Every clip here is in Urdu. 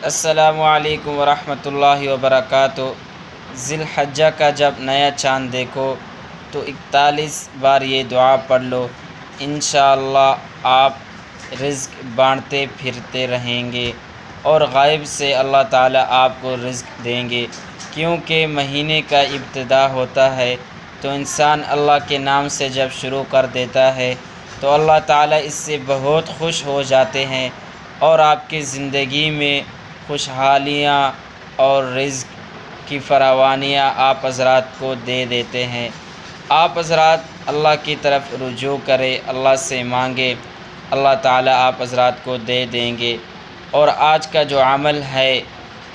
السلام علیکم ورحمۃ اللہ وبرکاتہ۔ ذی الحجہ کا جب نیا چاند دیکھو تو 41 بار یہ دعا پڑھ لو، انشاءاللہ آپ رزق بانٹتے پھرتے رہیں گے اور غائب سے اللہ تعالیٰ آپ کو رزق دیں گے، کیونکہ مہینے کا ابتدا ہوتا ہے تو انسان اللہ کے نام سے جب شروع کر دیتا ہے تو اللہ تعالیٰ اس سے بہت خوش ہو جاتے ہیں اور آپ کی زندگی میں خوشحالیاں اور رزق کی فراوانیاں آپ حضرات کو دے دیتے ہیں۔ آپ حضرات اللہ کی طرف رجوع کرے، اللہ سے مانگے، اللہ تعالیٰ آپ حضرات کو دے دیں گے۔ اور آج کا جو عمل ہے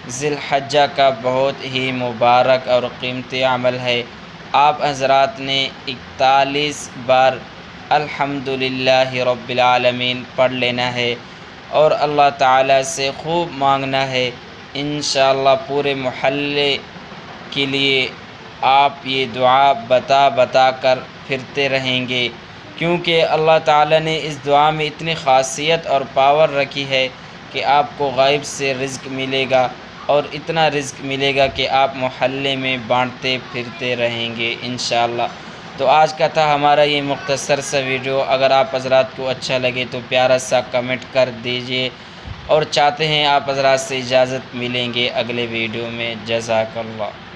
ذی الحجہ کا بہت ہی مبارک اور قیمتی عمل ہے۔ آپ حضرات نے 41 بار الحمدللہ رب العالمین پڑھ لینا ہے اور اللہ تعالیٰ سے خوب مانگنا ہے۔ انشاءاللہ پورے محلے کے لیے آپ یہ دعا بتا کر پھرتے رہیں گے، کیونکہ اللہ تعالیٰ نے اس دعا میں اتنی خاصیت اور پاور رکھی ہے کہ آپ کو غائب سے رزق ملے گا اور اتنا رزق ملے گا کہ آپ محلے میں بانٹتے پھرتے رہیں گے انشاءاللہ۔ تو آج کا تھا ہمارا یہ مختصر سا ویڈیو۔ اگر آپ حضرات کو اچھا لگے تو پیارا سا کمنٹ کر دیجئے، اور چاہتے ہیں آپ حضرات سے اجازت ملیں گے اگلے ویڈیو میں۔ جزاک اللہ۔